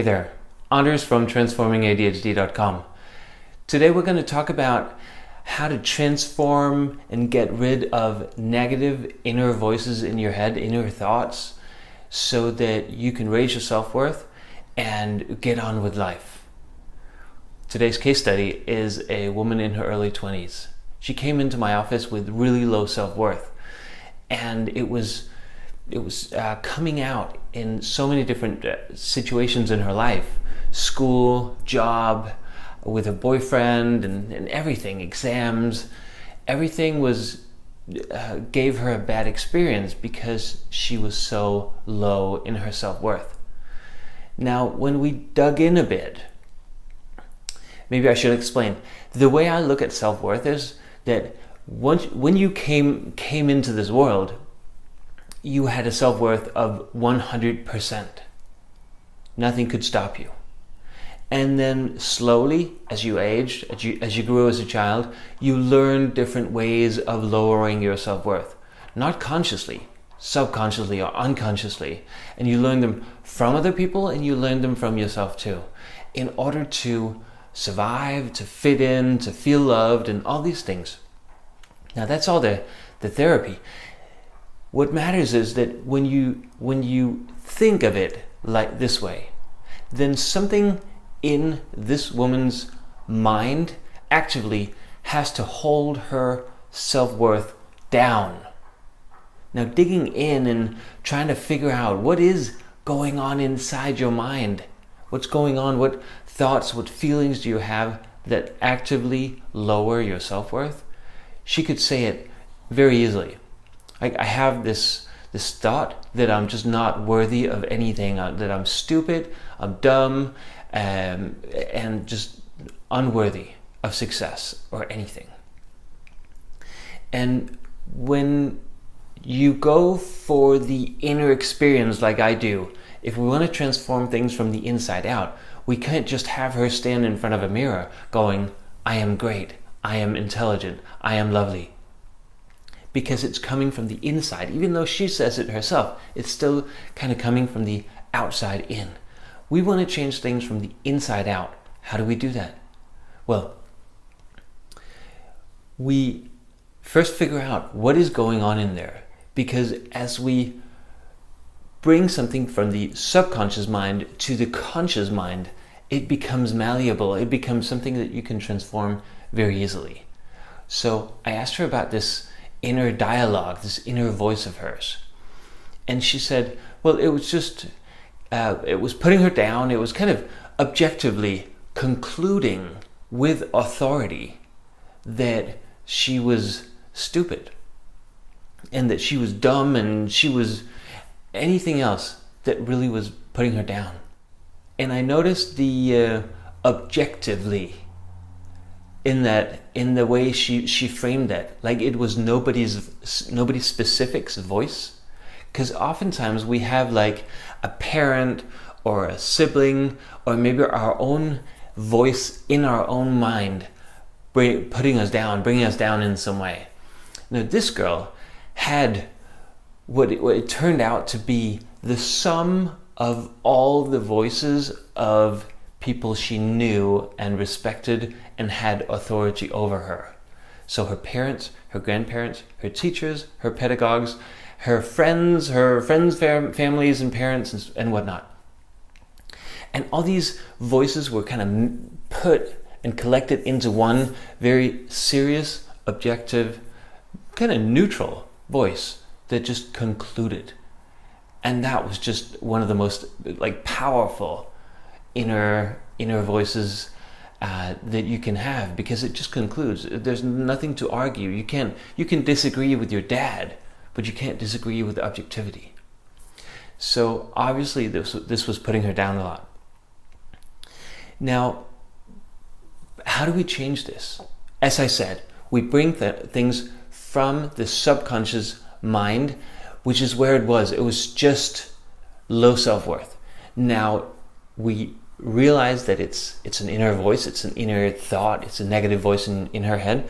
Hey there, Anders from transformingadhd.com. Today we're going to talk about how to transform and get rid of negative inner voices in your head, inner thoughts, so that you can raise your self-worth and get on with life. Today's case study is a woman in her early 20s. She came into my office with really low self-worth, and it was coming out in so many different situations in her life: school, job, with her boyfriend, and everything, exams. Everything gave her a bad experience because she was so low in her self-worth. Now, when we dug in a bit, maybe I should explain. The way I look at self-worth is that when you came into this world, you had a self-worth of 100%. Nothing could stop you. And then slowly, as you aged, as you grew as a child, you learned different ways of lowering your self-worth. Not consciously, subconsciously or unconsciously. And you learned them from other people, and you learned them from yourself too, in order to survive, to fit in, to feel loved, and all these things. Now that's all the therapy. What matters is that when you think of it like this way, then something in this woman's mind actively has to hold her self-worth down. Now, digging in and trying to figure out what is going on inside your mind, what's going on, what thoughts, what feelings do you have that actively lower your self-worth, she could say it very easily. I have this thought that I'm just not worthy of anything, that I'm stupid, I'm dumb, and just unworthy of success or anything. And when you go for the inner experience like I do, if we want to transform things from the inside out, we can't just have her stand in front of a mirror going, I am great, I am intelligent, I am lovely. Because it's coming from the inside. Even though she says it herself, it's still kind of coming from the outside in. We want to change things from the inside out. How do we do that? Well, we first figure out what is going on in there. Because as we bring something from the subconscious mind to the conscious mind, it becomes malleable. It becomes something that you can transform very easily. So I asked her about this inner dialogue, this inner voice of hers. And she said, well, it was just, it was putting her down. It was kind of objectively concluding with authority that she was stupid and that she was dumb and she was anything else that really was putting her down. And I noticed the objectively in the way she framed that, like it was nobody's specific's voice. Because oftentimes we have like a parent or a sibling or maybe our own voice in our own mind putting us down, bringing us down in some way. Now this girl had what it turned out to be the sum of all the voices of people she knew and respected and had authority over her. So her parents, her grandparents, her teachers, her pedagogues, her friends, families and parents and whatnot. And all these voices were kind of put and collected into one very serious, objective, kind of neutral voice that just concluded. And that was just one of the most powerful inner voices that you can have, because it just concludes. There's nothing to argue. You can disagree with your dad, but you can't disagree with objectivity. So obviously this was putting her down a lot. Now, how do we change this? As I said, we bring things from the subconscious mind, which is where it was. It was just low self-worth. Now we realize that it's an inner voice, it's an inner thought, it's a negative voice in her head,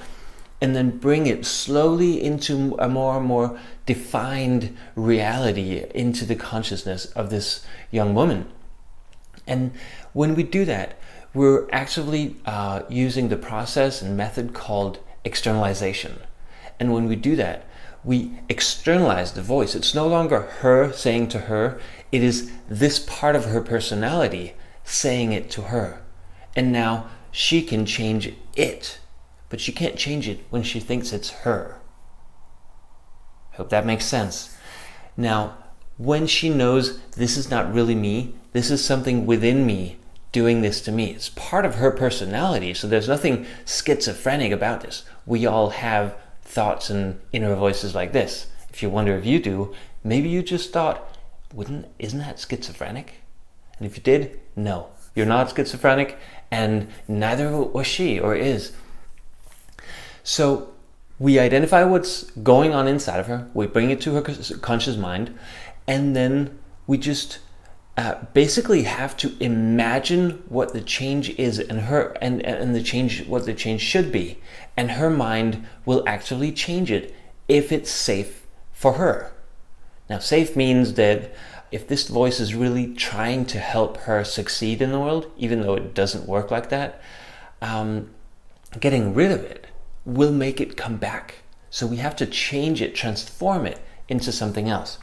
and then bring it slowly into a more and more defined reality, into the consciousness of this young woman. And when we do that, we're actually using the process and method called externalization. And when we do that, we externalize the voice. It's no longer her saying to her, it is this part of her personality saying it to her. And now she can change it, but she can't change it when she thinks it's her. I hope that makes sense. Now, when she knows this is not really me, this is something within me doing this to me. It's part of her personality, so there's nothing schizophrenic about this. We all have thoughts and inner voices like this. If you wonder if you do, maybe you just thought, isn't that schizophrenic? And if you did, no, you're not schizophrenic, and neither was she or is. So we identify what's going on inside of her, we bring it to her conscious mind, and then we just basically have to imagine what the change is and what the change should be, and her mind will actually change it if it's safe for her. Now, safe means that if this voice is really trying to help her succeed in the world, even though it doesn't work like that, getting rid of it will make it come back. So we have to change it, transform it into something else.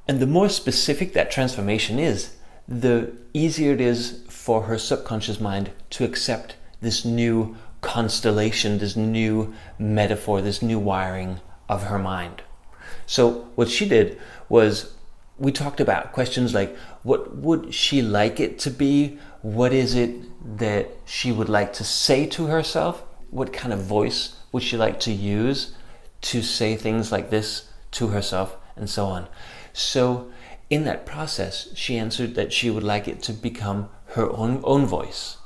And the more specific that transformation is, the easier it is for her subconscious mind to accept this new constellation, this new metaphor, this new wiring of her mind. So what she did was, we talked about questions like, what would she like it to be? What is it that she would like to say to herself? What kind of voice would she like to use to say things like this to herself, and so on. So in that process, she answered that she would like it to become her own voice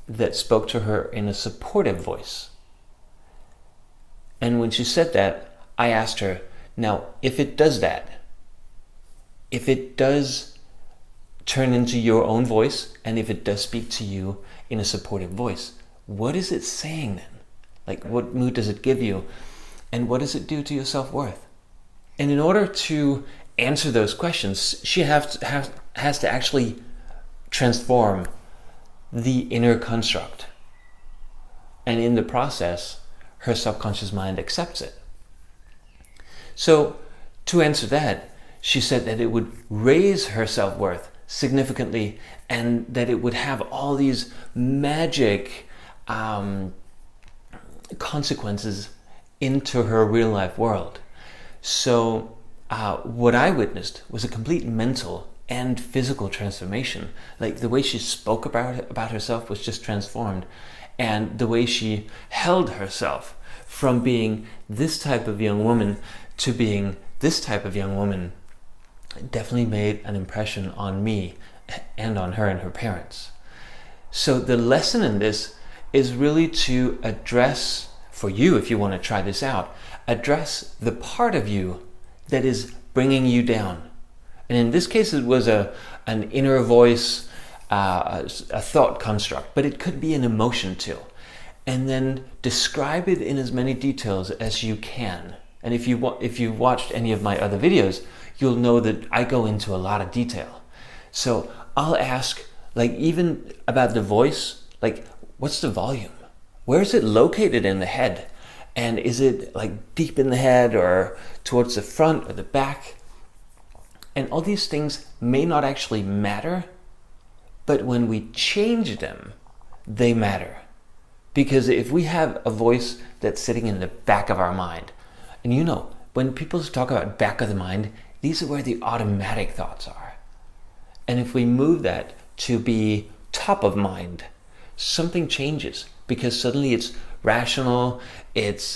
that spoke to her in a supportive voice. And when she said that, I asked her, now, if it does that, if it does turn into your own voice, and if it does speak to you in a supportive voice, what is it saying then? Like, what mood does it give you? And what does it do to your self-worth? And in order to answer those questions, she has to actually transform the inner construct. And in the process, her subconscious mind accepts it. So to answer that, she said that it would raise her self-worth significantly, and that it would have all these magic consequences into her real life world. So what I witnessed was a complete mental and physical transformation. Like, the way she spoke about herself was just transformed, and the way she held herself from being this type of young woman to being this type of young woman definitely made an impression on me and on her and her parents. So the lesson in this is really to address, for you if you want to try this out, address the part of you that is bringing you down. And in this case, it was an inner voice, a thought construct, but it could be an emotion too. And then describe it in as many details as you can. And if you watched any of my other videos, you'll know that I go into a lot of detail. So I'll ask, like, even about the voice, like, what's the volume? Where is it located in the head? And is it like deep in the head, or towards the front or the back? And all these things may not actually matter, but when we change them, they matter. Because if we have a voice that's sitting in the back of our mind, and you know, when people talk about back of the mind, these are where the automatic thoughts are. And if we move that to be top of mind, something changes, because suddenly it's rational, it's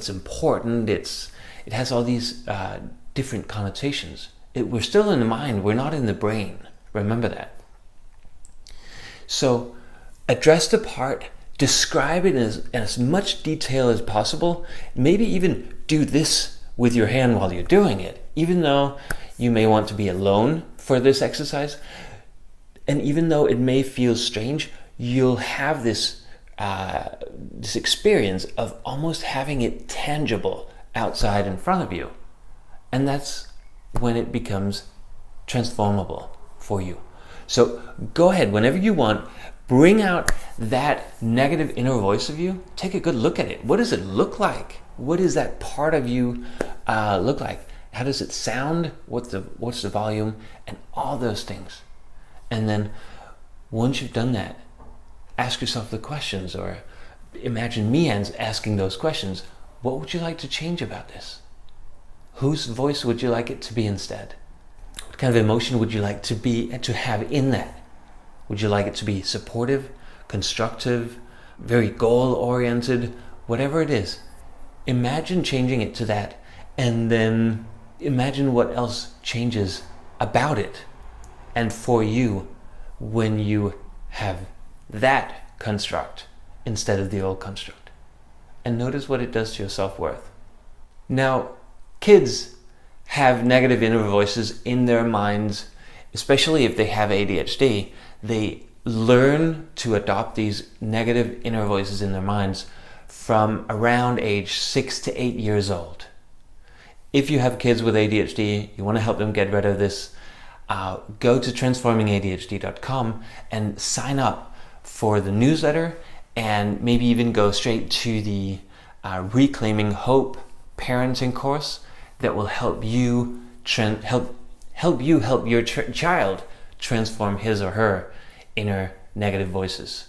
important, it has all these different connotations. We're still in the mind, we're not in the brain. Remember that. So address the part, describe it in as much detail as possible. Maybe even do this with your hand while you're doing it, even though you may want to be alone for this exercise. And even though it may feel strange, you'll have this experience of almost having it tangible outside in front of you. And that's when it becomes transformable for you. So go ahead, whenever you want, bring out that negative inner voice of you. Take a good look at it. What does it look like? What does that part of you look like? How does it sound? What's the volume? And all those things. And then once you've done that, ask yourself the questions, or imagine me asking those questions. What would you like to change about this? Whose voice would you like it to be instead? What kind of emotion would you like to have in that? Would you like it to be supportive, constructive, very goal-oriented, whatever it is? Imagine changing it to that, and then imagine what else changes about it and for you when you have that construct instead of the old construct. And notice what it does to your self-worth. Now, kids have negative inner voices in their minds, especially if they have ADHD. They learn to adopt these negative inner voices in their minds from around age 6 to 8 years old. If you have kids with ADHD, you want to help them get rid of this, go to transformingadhd.com and sign up for the newsletter, and maybe even go straight to the Reclaiming Hope parenting course that will help you help your child transform his or her inner negative voices.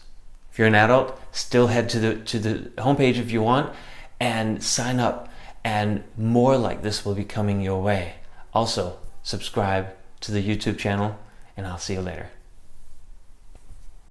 If you're an adult, still head to the homepage if you want and sign up, and more like this will be coming your way. Also, subscribe to the YouTube channel, and I'll see you later.